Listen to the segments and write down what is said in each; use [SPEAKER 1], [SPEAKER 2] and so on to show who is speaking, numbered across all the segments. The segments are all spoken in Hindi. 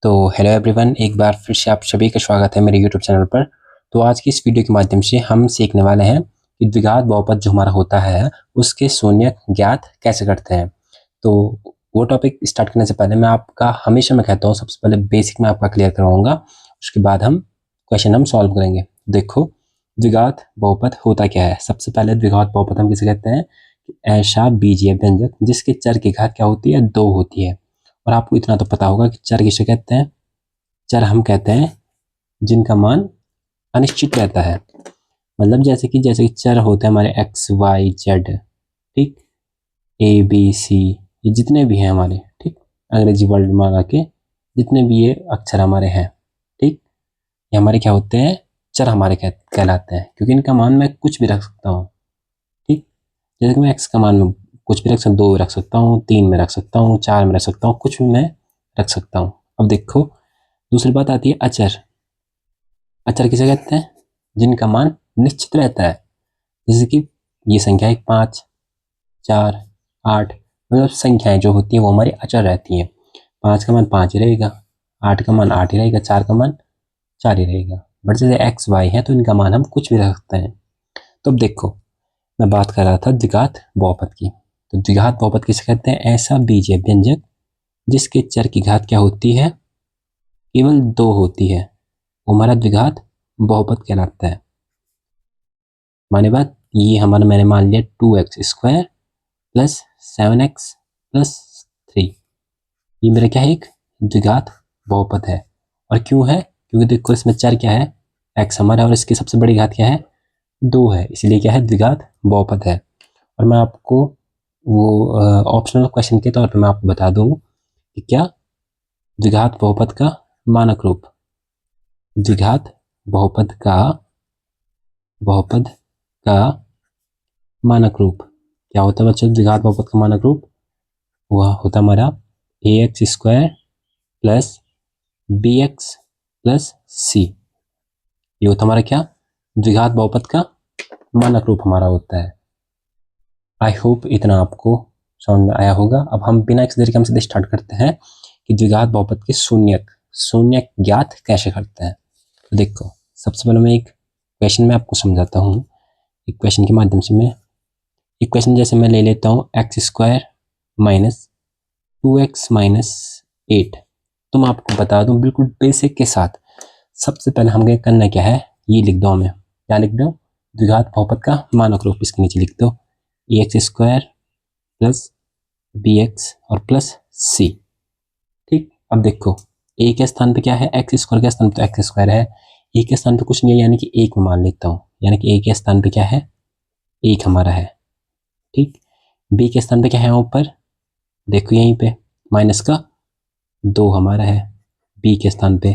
[SPEAKER 1] तो हेलो एवरीवन, एक बार फिर से आप सभी का स्वागत है मेरे यूट्यूब चैनल पर। तो आज की इस वीडियो के माध्यम से हम सीखने वाले हैं कि द्विघात बहुपद जो हमारा होता है उसके शून्य ज्ञात कैसे करते हैं। तो वो टॉपिक स्टार्ट करने से पहले मैं कहता हूँ सबसे पहले बेसिक में आपका क्लियर करवाऊंगा, उसके बाद हम सॉल्व करेंगे। देखो, द्विघात बहुपद होता क्या है। सबसे पहले द्विघात बहुपद हम किसे कहते हैं कि ऐसा बीजीय व्यंजक जिसके चर की घात क्या होती है, 2 होती है। और आपको इतना तो पता होगा कि चर किसे कहते हैं। चर हम कहते हैं जिनका मान अनिश्चित रहता है। मतलब जैसे कि चर होते हैं हमारे एक्स वाई जेड, ठीक, ए बी सी, ये जितने भी हैं हमारे, ठीक, अंग्रेजी वर्ड में लगा के जितने भी ये अक्षर हमारे हैं, ठीक, ये हमारे क्या होते हैं, चर हमारे कहलाते हैं, क्योंकि इनका मान मैं कुछ भी रख सकता हूँ। ठीक, जैसे कि मैं एक्स का मान में कुछ भी रख सकता हूँ, 2 रख सकता हूँ, 3 में रख सकता हूँ, 4 में रख सकता हूँ, कुछ भी मैं रख सकता हूँ। अब देखो, दूसरी बात आती है अचर। अचर किसे कहते हैं, जिनका मान निश्चित रहता है। जैसे कि ये संख्या 5, 4, 8, मतलब संख्याएं जो होती हैं वो हमारी अचर रहती हैं। 5 का मान 5 ही रहेगा, 8 का मान 8 ही रहेगा, 4 का मान 4 ही रहेगा। बट जैसे एक्स वाई है तो इनका मान हम कुछ भी रख सकते हैं। तो अब देखो, मैं बात कर रहा था द्विघात बहुपद की। तो द्विघात बहुपद किसे कहते हैं, ऐसा बीजीय व्यंजक जिसके चर की घात क्या होती है, केवल 2 होती है, वो हमारा द्विघात बहुपद कहलाता है। माने बात, ये हमारा मैंने मान लिया 2x² प्लस 7x प्लस 3, ये मेरा क्या है, एक द्विघात बहुपद है। और क्यों है, क्योंकि देखो इसमें चर क्या है, x हमारा, और इसकी सबसे बड़ी घात क्या है, 2 है, इसलिए क्या है, द्विघात बहुपद है। और मैं आपको वो ऑप्शनल क्वेश्चन के तौर पे मैं आपको बता दूं कि क्या द्विघात बहुपद का मानक रूप, द्विघात बहुपद का मानक रूप क्या होता है बच्चों। द्विघात बहुपद का मानक रूप वह होता हमारा ax² plus bx plus c, ये होता हमारा क्या, द्विघात बहुपद का मानक रूप हमारा होता है। आई होप इतना आपको समझ में आया होगा। अब हम बिना किसी देरी के हम सीधे स्टार्ट करते हैं कि द्विघात बहुपद के शून्य ज्ञात कैसे करते हैं। तो देखो, सबसे पहले मैं एक क्वेश्चन में आपको समझाता हूँ। एक क्वेश्चन के माध्यम से मैं एक क्वेश्चन जैसे मैं ले लेता हूँ x² माइनस 2x माइनस 8। तो मैं आपको बता दूं बिल्कुल बेसिक के साथ, सबसे पहले हमें करना क्या है, ये लिख दो, मैं क्या लिख दो, द्विघात बहुपद का मानक रूप इसके नीचे लिख दो, ax² प्लस bx और प्लस c। ठीक, अब देखो, a के स्थान पे क्या है, x² के स्थान पे तो x² है, a के स्थान पे कुछ नहीं है, यानी कि 1 में मान लेता हूँ, यानी कि a के स्थान पे क्या है, 1 हमारा है। ठीक, b के स्थान पे क्या है ऊपर, देखो यहीं पे माइनस का 2 हमारा है b के स्थान पे,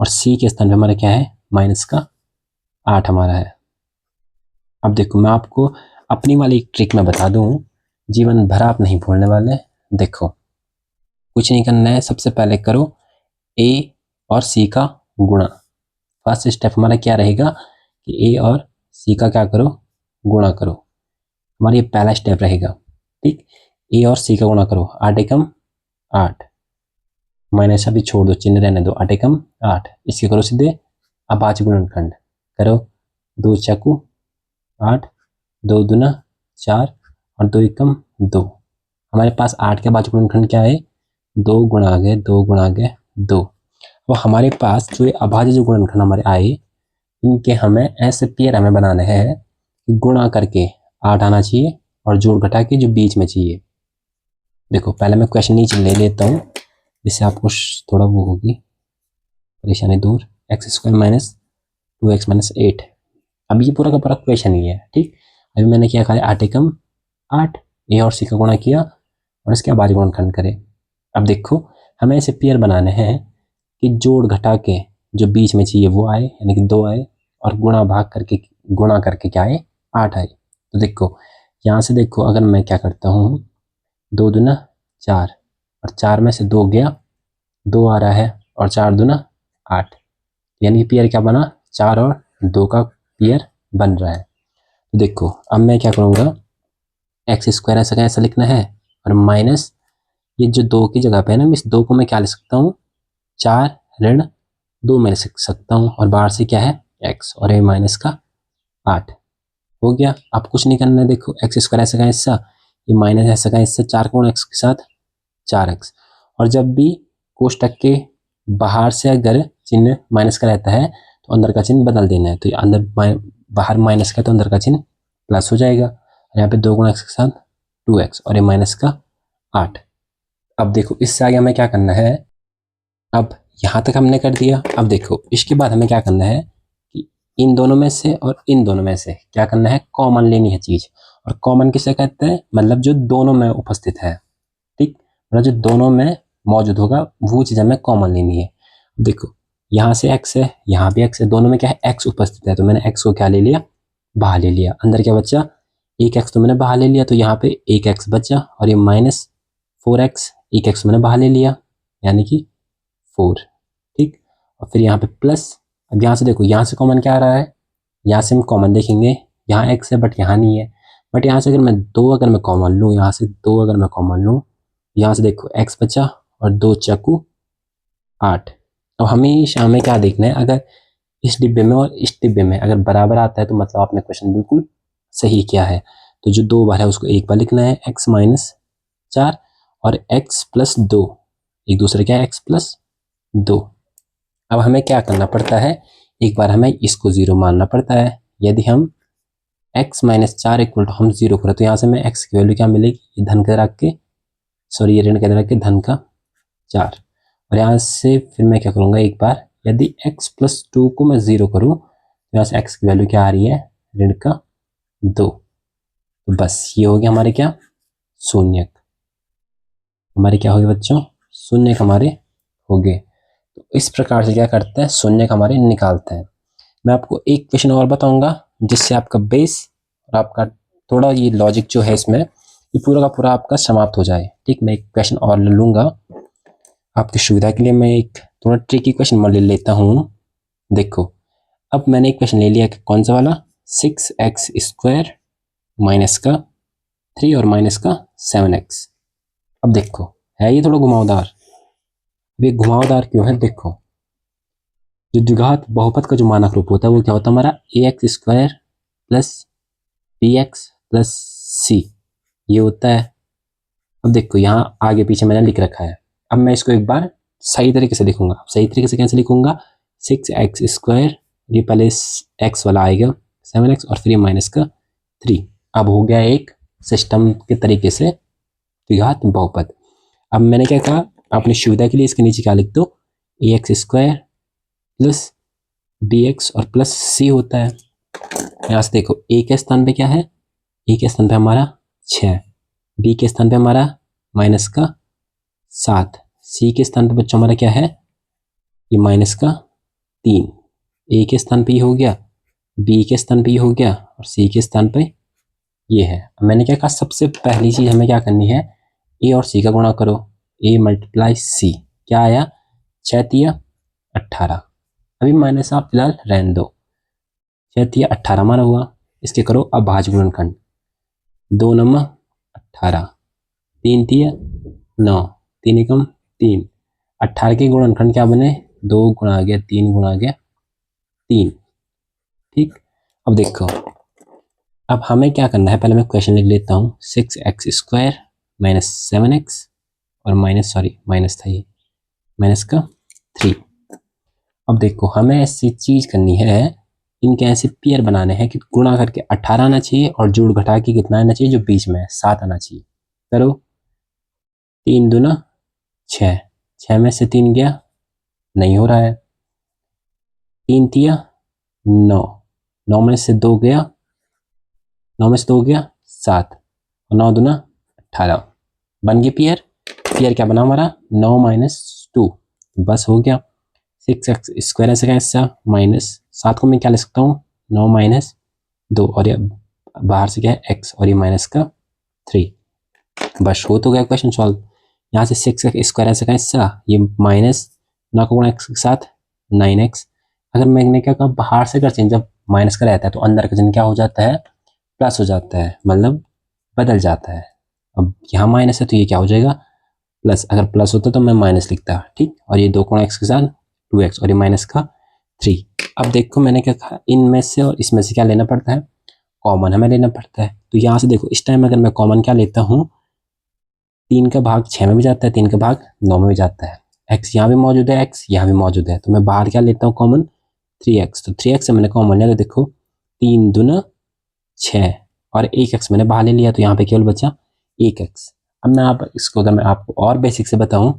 [SPEAKER 1] और c के स्थान पे हमारा क्या है, माइनस का 8 हमारा है। अब देखो, मैं आपको अपनी वाली एक ट्रिक में बता दूं, जीवन भर आप नहीं भूलने वाले। देखो, कुछ नहीं करना है, सबसे पहले करो a और c का गुणा। फर्स्ट स्टेप हमारा क्या रहेगा कि a और c का क्या करो, गुणा करो, हमारा ये पहला स्टेप रहेगा। ठीक, a और c का गुणा करो, 8 एकम 8, माइनस अभी छोड़ दो, चिन्ह रहने दो, 8 एकम 8, इसके करो सीधे अभाज्य गुणनखंड, करो 2 चाकू 8, 2 दूना 4 और 2 एकम 2। हमारे पास 8 के अभाज्य गुणनखंड क्या है, 2 गुणा गए 2 गुणा गए 2। और हमारे पास जो अभाज्य जो गुणनखंड हमारे आए, इनके हमें ऐसे पेयर हमें बनाने हैं कि गुणा करके 8 आना चाहिए और जोड़ घटा के जो बीच में चाहिए। देखो, पहले मैं क्वेश्चन नीचे ले लेता हूँ, जिससे आपको थोड़ा वो होगी परेशानी दूर। x² माइनस 2x माइनस 8, अब ये पूरा का पूरा क्वेश्चन ही है। ठीक, अभी मैंने क्या कहा, 8 एकम 8, a और c का गुणा किया और इसके अभाज्य गुणनखंड करे। अब देखो, हमें ऐसे पेयर बनाने हैं कि जोड़ घटा के जो बीच में चाहिए वो आए, यानी कि 2 आए, और गुणा करके क्या आए, 8 आए। तो देखो, यहाँ से देखो, अगर मैं क्या करता हूँ, 2 दूना 4 और 4 में से 2 गया, 2 आ रहा है, और 4 दूना 8, यानी कि पेयर क्या बना, 4 और 2 का पेयर बन रहा है। तो देखो, अब मैं क्या करूँगा, x² ऐसा लिखना है, और माइनस ये जो 2 की जगह पे है ना, इस 2 को मैं क्या लिख सकता हूँ, 4 ऋण 2 में लिख सकता हूँ, और बाहर से क्या है x, और ये माइनस का 8 हो गया। अब कुछ नहीं करना है, देखो एक्स स्क्वायर ऐसे का हिस्सा, ये माइनस ऐसे का हिस्सा, 4 गुणा एक्स के साथ 4x। और जब भी कोष्टक के बाहर से अगर चिन्ह माइनस का रहता है तो अंदर का चिन्ह बदल देना है, तो ये अंदर बाहर माइनस का तो अंदर का चिन्ह प्लस हो जाएगा, और यहाँ पे 2 गुणा एक्स के साथ 2x, और ये माइनस का 8। अब देखो इससे आगे हमें क्या करना है, अब यहाँ तक हमने कर दिया। अब देखो इसके बाद हमें क्या करना है कि इन दोनों में से और इन दोनों में से क्या करना है, कॉमन लेनी है चीज। और कॉमन किसे कहते हैं, मतलब जो दोनों में उपस्थित है, ठीक, मतलब जो दोनों में मौजूद होगा वो चीज हमें कॉमन लेनी है। देखो यहाँ से x है, यहाँ भी x है, दोनों में क्या है x उपस्थित है, तो मैंने x को क्या ले लिया, बाहर ले लिया। अंदर क्या बचा, एक x तो मैंने बाहर ले लिया, तो यहाँ पे एक x बचा, और ये माइनस 4x, एक x मैंने बाहर ले लिया यानी कि 4, ठीक। और फिर यहाँ पे प्लस, अब यहाँ से देखो यहाँ से कॉमन क्या आ रहा है, यहाँ से हम कॉमन देखेंगे, यहाँ x है बट यहाँ नहीं है, बट यहाँ से अगर मैं 2 अगर मैं कॉमन लूँ, यहाँ से 2 अगर मैं कॉमन लूँ, यहाँ से देखो x बचा और 2 चक्कू 8। अब हमेशा हमें क्या देखना है, अगर इस डिब्बे में और इस डिब्बे में अगर बराबर आता है तो मतलब आपने क्वेश्चन बिल्कुल सही किया है। तो जो 2 बार है उसको एक बार लिखना है, x माइनस 4 और x प्लस 2, एक दूसरे क्या है x प्लस 2। अब हमें क्या करना पड़ता है, एक बार हमें इसको 0 मानना पड़ता है। यदि हम x माइनस 4 इक्वल टू हम 0 करें तो यहाँ से हमें x की वैल्यू क्या मिलेगी, ये धन के रख के, सॉरी ये ऋण के रख के धन का 4, और यहाँ से फिर मैं क्या करूँगा, एक बार यदि x प्लस 2 को मैं 0 करूँ तो यहाँ से x की वैल्यू क्या आ रही है, ऋण का 2। तो बस ये हो गया हमारे क्या, शून्यक। हमारे क्या हो गए बच्चों, शून्यक हमारे हो गए। तो इस प्रकार से क्या करते हैं, शून्यक हमारे निकालते हैं। मैं आपको एक क्वेश्चन और बताऊंगा जिससे आपका बेस और आपका थोड़ा ये लॉजिक जो है इसमें, ये पूरा का पूरा आपका समाप्त हो जाए, ठीक। मैं एक क्वेश्चन और ले लूँगा आपकी सुविधा के लिए, मैं एक थोड़ा ट्रिकी क्वेश्चन मैं ले लेता हूँ। देखो अब मैंने एक क्वेश्चन ले लिया, कौन सा वाला, 6x स्क्वायर माइनस का 3 और माइनस का 7x। अब देखो है ये थोड़ा घुमावदार, ये घुमावदार क्यों है, देखो जो द्विघात बहुपद का जो मानक रूप होता है वो क्या होता है हमारा, ax square plus bx plus c, ये होता है। अब देखो यहाँ आगे पीछे मैंने लिख रखा है, अब मैं इसको एक बार सही तरीके से लिखूंगा। सही तरीके से कैसे लिखूंगा, 6x स्क्वायर, ये पहले x वाला आएगा 7x और फिर माइनस का 3। अब हो गया एक सिस्टम के तरीके से द्विघात बहुपद। अब मैंने क्या कहा, अपनी सुविधा के लिए इसके नीचे क्या लिख दो, ax स्क्वायर प्लस bx और प्लस c होता है। यहाँ से देखो a के स्थान पे क्या है, a के स्थान पे हमारा 6, b के स्थान पे हमारा माइनस का 7, c के स्थान पे बच्चों हमारा क्या है, ये माइनस का 3। a के स्थान पे ये हो गया, b के स्थान पे ये हो गया, और c के स्थान पे ये है। अब मैंने क्या कहा, सबसे पहली चीज हमें क्या करनी है, a और c का गुणा करो, a मल्टीप्लाई c, क्या आया 6 × 18। अभी माइनस आप फिलहाल रहने दो, 6 × 18 हमारा हुआ। इसके करो अब भाज्य गुणनखंड, 2 × 9 18, 3 × 9, 3 × 3, 18 के गुणनखंड क्या बने, 2 गुणा आ गया 3 गुणा आ गया 3, ठीक। अब देखो अब हमें क्या करना है, पहले मैं क्वेश्चन लिख लेता हूँ, 6x स्क्वायर माइनस 7x और माइनस था ये, माइनस का 3। अब देखो हमें ऐसी चीज करनी है, इनके ऐसे पेयर बनाने हैं कि गुणा करके 18 आना चाहिए और जोड़ घटा के कितना आना चाहिए, जो बीच में है 7 आना चाहिए। करो 3 दूना 6, 6 में से 3 गया, नहीं हो रहा है, 3 तिया 9, 9 में से 2 गया, 9 में से 2 गया 7, और 9 दूना 18, बन गया पेयर। पेयर क्या बना हमारा, 9 माइनस 2, बस हो गया। 6x स्क्वायर ऐसे का ऐसा माइनस 7 को मैं क्या ले सकता हूँ, 9 माइनस 2, और ये बाहर से क्या है x, और ये माइनस का 3, बस हो तो गया क्वेश्चन सॉल्व। यहाँ से 6x स्क्वायर ऐसे का ऐसा, ये माइनस 9 का गुणा x के साथ 9x। अगर मैंने क्या कहा, बाहर से कर चिन्ह जब माइनस का रहता है तो अंदर का चिन्ह क्या हो जाता है, प्लस हो जाता है, मतलब बदल जाता है। अब यहाँ माइनस है तो ये क्या हो जाएगा प्लस, अगर प्लस होता तो मैं माइनस लिखता, ठीक। और ये 2 कोण एक्स के साथ 2x और ये माइनस का 3। अब देखो मैंने क्या कहा, इनमें से और इसमें से क्या लेना पड़ता है, कॉमन हमें लेना पड़ता है। तो यहाँ से देखो इस टाइम अगर मैं कॉमन क्या लेता हूँ, 3 का भाग 6 में भी जाता है, 3 का भाग 9 में भी जाता है, x यहाँ भी मौजूद है, x यहाँ भी मौजूद है, तो मैं बाहर क्या लेता हूँ कॉमन, 3x। तो 3x से मैंने कॉमन लिया तो देखो 3 दूना 6 और 1x मैंने बाहर ले लिया, तो यहाँ पे केवल बचा 1x। अब मैं आप इसको अगर मैं आपको और बेसिक से बताऊँ,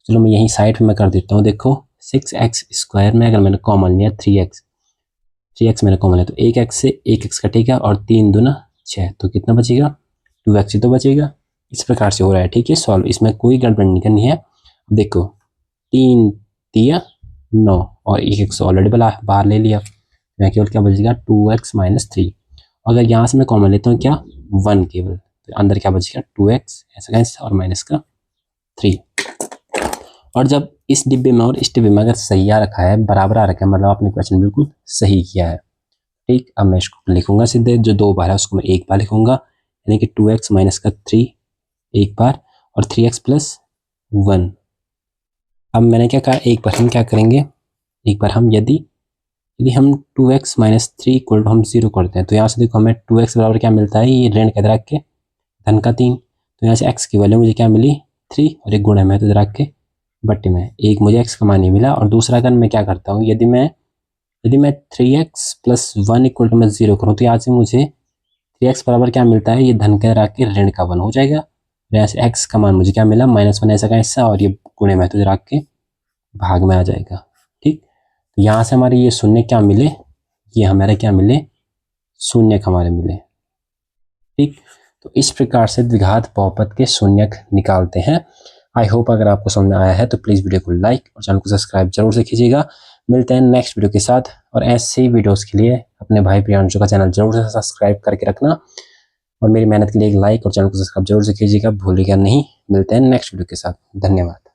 [SPEAKER 1] चलो मैं यहीं साइड में कर देता हूँ। देखो 6x² में अगर मैंने कॉमन लिया 3x मैंने कॉमन लिया तो 1x से 1x कटेगा और 3 दूना 6, तो कितना बचेगा, 2x ही तो बचेगा। इस प्रकार से हो रहा है, ठीक है सॉल्व, इसमें कोई गड़बड़ नहीं करनी है। देखो 3 तिया 9 और 1x ऑलरेडी बाहर ले लिया, मैं केवल क्या बचेगा 2x - 3। अगर यहाँ से मैं कॉमन लेता हूँ क्या 1 केवल, तो अंदर क्या बचेगा 2x ऐसा का ऐसा और माइनस का 3। और जब इस डिब्बे में और इस डिब्बे में अगर सही आ रखा है, बराबर आ रखा है, मतलब आपने क्वेश्चन बिल्कुल सही किया है, ठीक। अब मैं इसको लिखूंगा सीधे, जो 2 बार है उसको मैं 1 बार लिखूंगा, यानी कि 2x - का 3 एक बार और 3x + 1। अब मैंने क्या कहा, एक बार हम क्या करेंगे, एक बार हम यदि हम 2x - 3 = हम 0 करते हैं, तो यहाँ से देखो हमें 2x बराबर क्या मिलता है, ये ऋण के इधर रख के धन का 3, तो यहाँ से x की वैल्यू मुझे क्या मिली 3 और एक गुणा में तो इधर रख के बट्टे में, एक मुझे x का मान ही मिला। और दूसरा अगर मैं क्या करता हूँ, यदि मैं 3x + 1 = मैं 0 करूँ, तो यहाँ से मुझे 3x बराबर क्या मिलता है, ये धन के रख के ऋण का 1 हो जाएगा। यहाँ से x का मान मुझे क्या मिला -1 ऐसा का ऐसा, और ये गुणे में तो रख के भाग में आ जाएगा, ठीक। तो यहाँ से हमारे ये शून्य क्या मिले, ये हमारे क्या मिले, शून्यक हमारे मिले, ठीक। तो इस प्रकार से द्विघात बहुपद के शून्यक निकालते हैं। आई होप अगर आपको समझ में आया है तो प्लीज़ वीडियो को लाइक और चैनल को सब्सक्राइब जरूर से कीजिएगा। मिलते हैं नेक्स्ट वीडियो के साथ, और ऐसे ही वीडियोस के लिए अपने भाई प्रियांशु का चैनल जरूर से सब्सक्राइब करके रखना, और मेरी मेहनत के लिए एक लाइक और चैनल को सब्सक्राइब जरूर से कीजिएगा, भूलिएगा नहीं। मिलते हैं नेक्स्ट वीडियो के साथ, धन्यवाद।